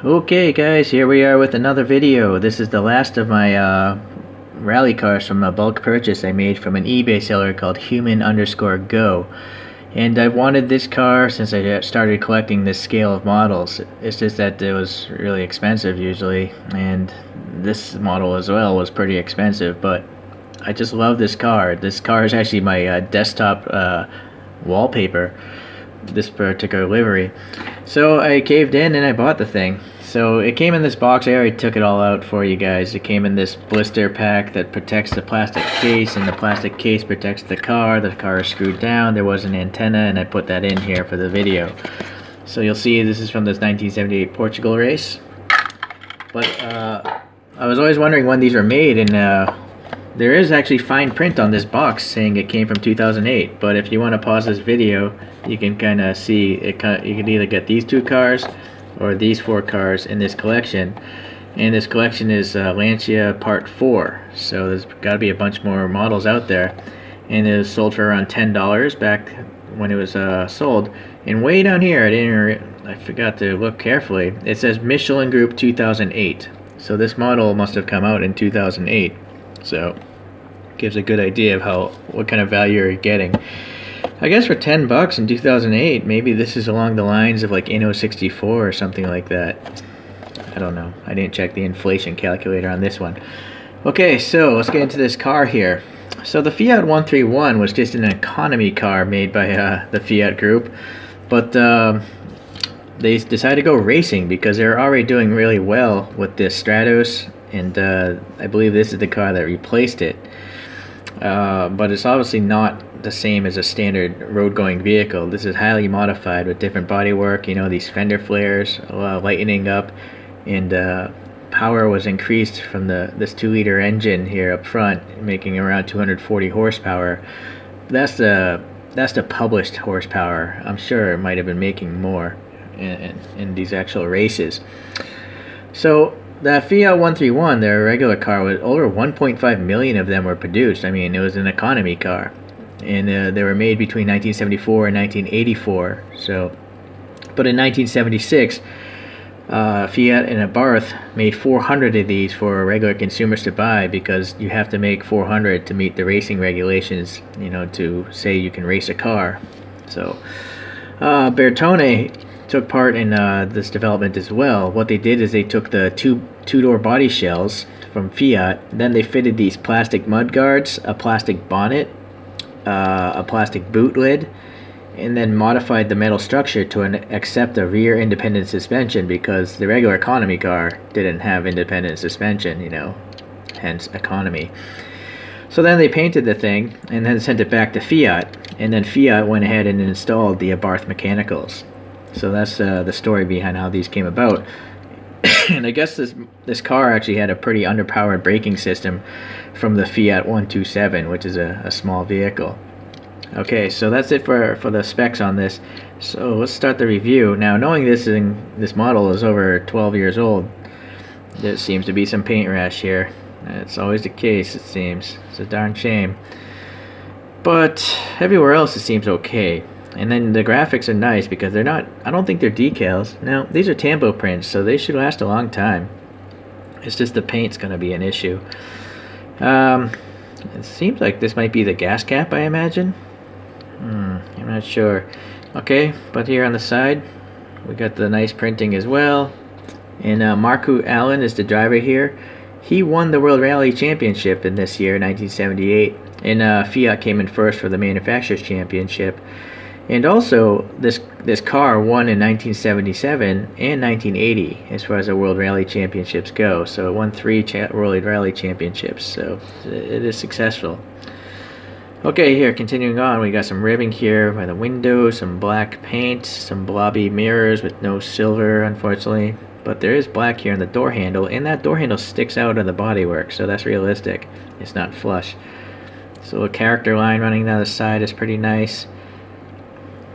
Okay guys, here we are with another video. This is the last of my rally cars from a bulk purchase I made from an eBay seller called human_go. And I've wanted this car since I started collecting this scale of models. It's just that it was really expensive usually, and this model as well was pretty expensive, but I just love this car. This car is actually my desktop wallpaper, this particular livery. So I caved in and I bought the thing. So it came in this box. I already took it all out for you guys. It came in this blister pack that protects the plastic case, and the plastic case protects the car. The car is screwed down. There was an antenna, and I put that in here for the video. So you'll see this is from this 1978 Portugal race. But I was always wondering when these were made, and there is actually fine print on this box saying it came from 2008. But if you want to pause this video, you can kind of see it. You can either get these two cars or these four cars in this collection, and this collection is Lancia Part 4, so there's got to be a bunch more models out there, and it was sold for around $10 back when it was sold. And way down here, I forgot to look carefully, it says Michelin Group 2008, so this model must have come out in 2008, so gives a good idea of what kind of value you're getting. I guess for $10 in 2008, maybe this is along the lines of like Inno 64 or something like that. I don't know. I didn't check the inflation calculator on this one. Okay, so let's get into this car here. So the Fiat 131 was just an economy car made by the Fiat group, but they decided to go racing because they're already doing really well with this Stratos, and I believe this is the car that replaced it. But it's obviously not the same as a standard road-going vehicle. This is highly modified with different bodywork, you know, these fender flares, lightening up, and power was increased from this 2-liter engine here up front, making around 240 horsepower. That's the published horsepower. I'm sure it might have been making more in these actual races. So the Fiat 131, their regular car, was over 1.5 million of them were produced. I mean, it was an economy car, and they were made between 1974 and 1984. So, but in 1976, Fiat and Abarth made 400 of these for regular consumers to buy, because you have to make 400 to meet the racing regulations, you know, to say you can race a car. So Bertone took part in this development as well. What they did is they took the two-door body shells from Fiat, then they fitted these plastic mud guards, a plastic bonnet, a plastic boot lid, and then modified the metal structure to accept a rear independent suspension, because the regular economy car didn't have independent suspension, you know, hence economy. So then they painted the thing and then sent it back to Fiat, and then Fiat went ahead and installed the Abarth mechanicals. So that's the story behind how these came about. And I guess this car actually had a pretty underpowered braking system from the Fiat 127, which is a small vehicle. Okay, so that's it for the specs on this. So let's start the review. Now, knowing this model is over 12 years old, there seems to be some paint rash here. It's always the case, it seems. It's a darn shame. But everywhere else it seems okay. And then the graphics are nice because they're not, I don't think they're decals. Now, these are tampo prints, so they should last a long time. It's just the paint's going to be an issue. It seems like this might be the gas cap, I imagine. I'm not sure. Okay, but here on the side, we got the nice printing as well. And Marco Allen is the driver here. He won the World Rally Championship in this year, 1978. And Fiat came in first for the Manufacturers' Championship. And also, this car won in 1977 and 1980 as far as the World Rally Championships go. So it won 3 World Rally Championships, so it is successful. Okay, here, continuing on, we got some ribbing here by the windows, some black paint, some blobby mirrors with no silver, unfortunately. But there is black here in the door handle, and that door handle sticks out of the bodywork, so that's realistic. It's not flush. So a character line running down the side is pretty nice.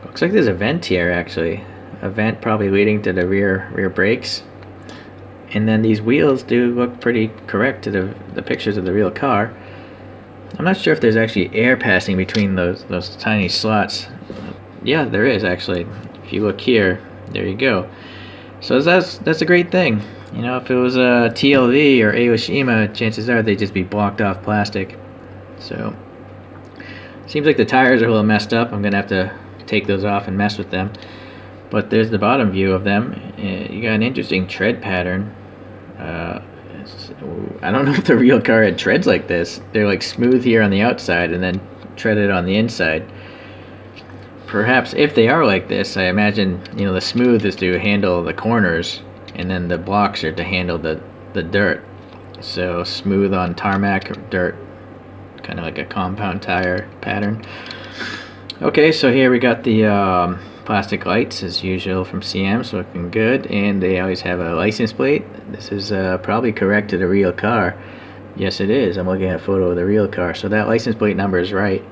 Looks like there's a vent here, actually. A vent probably leading to the rear brakes. And then these wheels do look pretty correct to the pictures of the real car. I'm not sure if there's actually air passing between those tiny slots. Yeah, there is actually. If you look here, there you go. So that's a great thing. You know, if it was a TLV or Aoshima, chances are they'd just be blocked off plastic. So, seems like the tires are a little messed up. I'm gonna have to take those off and mess with them. But there's the bottom view of them. You got an interesting tread pattern. I don't know if the real car had treads like this. They're like smooth here on the outside and then treaded on the inside. Perhaps if they are like this, I imagine, you know, the smooth is to handle the corners and then the blocks are to handle the dirt. So smooth on tarmac or dirt, kind of like a compound tire pattern. Okay, so here we got the plastic lights as usual from CM's, looking good, and they always have a license plate. This is probably correct to the real car. Yes, it is. I'm looking at a photo of the real car, so that license plate number is right.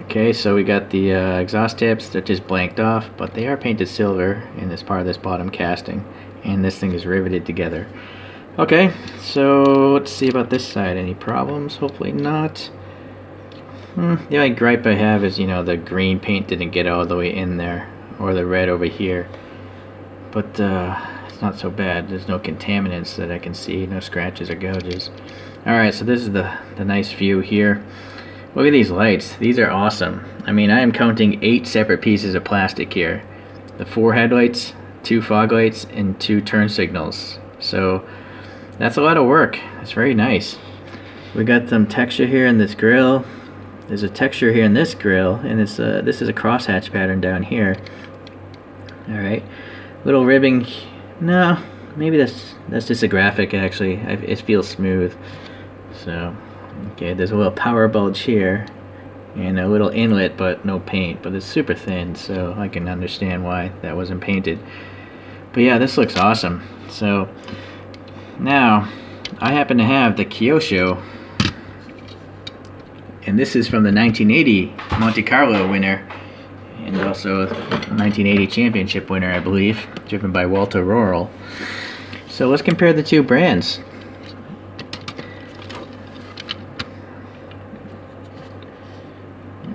Okay, so we got the exhaust tips. They're just blanked off, but they are painted silver in this part of this bottom casting, and this thing is riveted together. Okay, so let's see about this side. Any problems? Hopefully not. The only gripe I have is, you know, the green paint didn't get all the way in there, or the red over here. But it's not so bad. There's no contaminants that I can see, no scratches or gouges. Alright, so this is the nice view here. Look at these lights. These are awesome. I mean, I am counting 8 separate pieces of plastic here. The 4 headlights, 2 fog lights, and 2 turn signals. So that's a lot of work. It's very nice. We got some texture here in this grille. There's a texture here in this grille, and it's this is a crosshatch pattern down here. Alright, little ribbing. No, maybe that's just a graphic actually. It feels smooth. So, okay, there's a little power bulge here, and a little inlet, but no paint. But it's super thin, so I can understand why that wasn't painted. But yeah, this looks awesome. So, now, I happen to have the Kyosho. And this is from the 1980 Monte Carlo winner, and also 1980 championship winner, I believe, driven by Walter Rorel. So let's compare the two brands.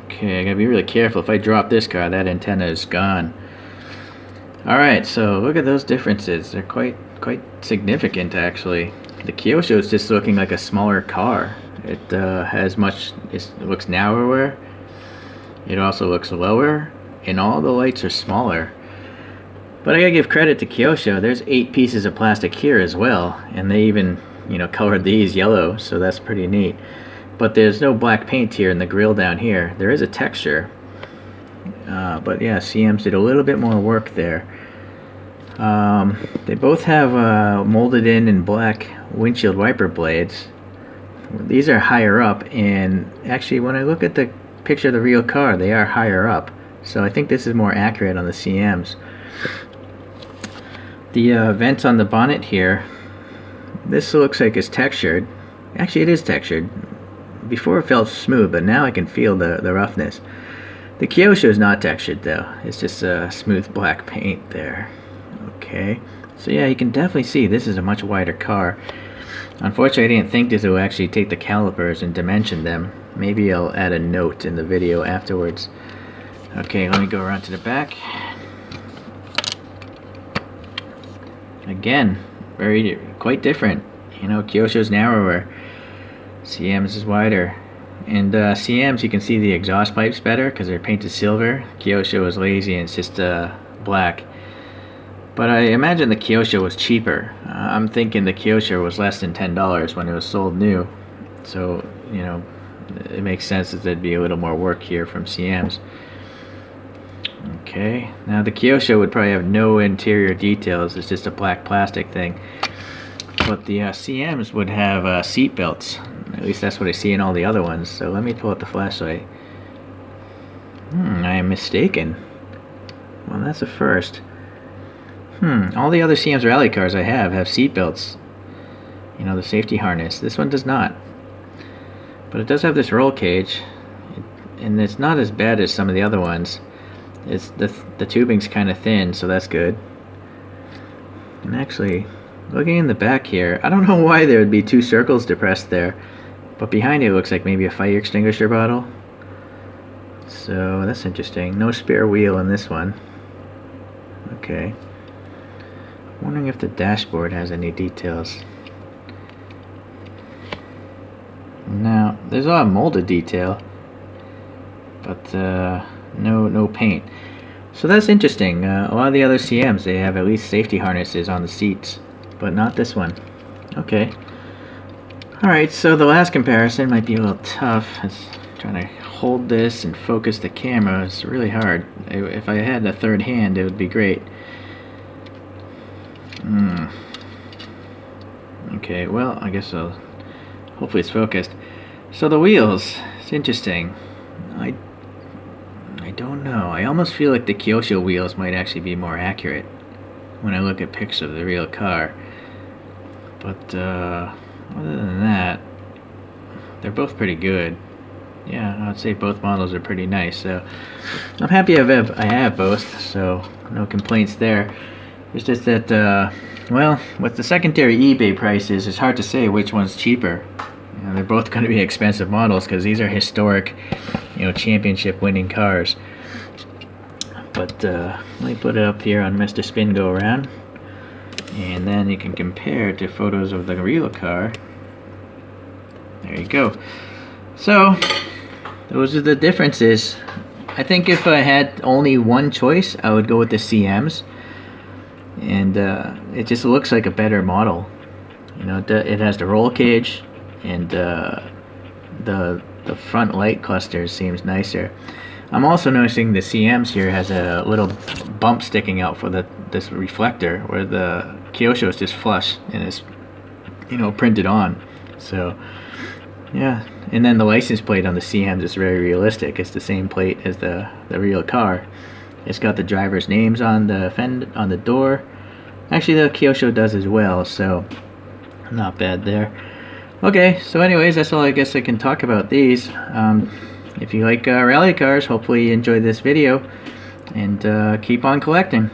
Okay, I gotta be really careful. If I drop this car, that antenna is gone. Alright, so look at those differences. They're quite significant, actually. The Kyosho is just looking like a smaller car. It it looks narrower. It also looks lower, and all the lights are smaller. But I gotta give credit to Kyosho. There's 8 pieces of plastic here as well, and they even, you know, colored these yellow, so that's pretty neat. But there's no black paint here in the grill down here. There is a texture, but yeah, CM's did a little bit more work there. They both have molded in black windshield wiper blades. These are higher up, and actually when I look at the picture of the real car, they are higher up. So I think this is more accurate on the CMs. The vents on the bonnet here, this looks like it's textured. Actually, it is textured. Before it felt smooth, but now I can feel the roughness. The Kyosho is not textured though. It's just a smooth black paint there. Okay, so yeah, you can definitely see this is a much wider car. Unfortunately, I didn't think this would actually take the calipers and dimension them. Maybe I'll add a note in the video afterwards. Okay, let me go around to the back. Again, quite different. You know, Kyosho's narrower, CM's is wider. And CM's, you can see the exhaust pipes better because they're painted silver. Kyosho is lazy and it's just black. But I imagine the Kyosho was cheaper. I'm thinking the Kyosho was less than $10 when it was sold new. So, you know, it makes sense that there'd be a little more work here from CM's. Okay, now the Kyosho would probably have no interior details. It's just a black plastic thing. But the CM's would have seat belts. At least that's what I see in all the other ones. So let me pull out the flashlight. I am mistaken. Well, that's a first. All the other CM's rally cars I have seat belts. You know, the safety harness. This one does not. But it does have this roll cage. And it's not as bad as some of the other ones. It's the tubing's kind of thin, so that's good. And actually, looking in the back here, I don't know why there would be 2 circles depressed there. But behind it looks like maybe a fire extinguisher bottle. So that's interesting. No spare wheel in this one. Okay. Wondering if the dashboard has any details. Now, there's a lot of molded detail, but no paint. So that's interesting. A lot of the other CMs, they have at least safety harnesses on the seats, but not this one. Okay. Alright, so the last comparison might be a little tough. It's trying to hold this and focus the camera. It's really hard. If I had a third hand, it would be great. Okay, well, I guess hopefully it's focused. So the wheels, it's interesting. I don't know. I almost feel like the Kyosho wheels might actually be more accurate when I look at pictures of the real car. But other than that, they're both pretty good. Yeah, I'd say both models are pretty nice. So I'm happy I have both, so no complaints there. It's just that, well, with the secondary eBay prices, it's hard to say which one's cheaper. You know, they're both going to be expensive models because these are historic, championship winning cars. But let me put it up here on Mr. Spin Go Around, and then you can compare to photos of the real car. There you go. So those are the differences. I think if I had only one choice, I would go with the CMs, and it just looks like a better model. It has the roll cage, and the front light cluster seems nicer. I'm also noticing the CMs here has a little bump sticking out for this reflector, where the Kyosho is just flush and is printed on. So yeah, and then the license plate on the CMs is very realistic. It's the same plate as the real car. It's got the driver's names on the door. Actually, the Kyosho does as well, so not bad there. Okay, so anyways, that's all I guess I can talk about these. If you like rally cars, hopefully you enjoyed this video, and keep on collecting.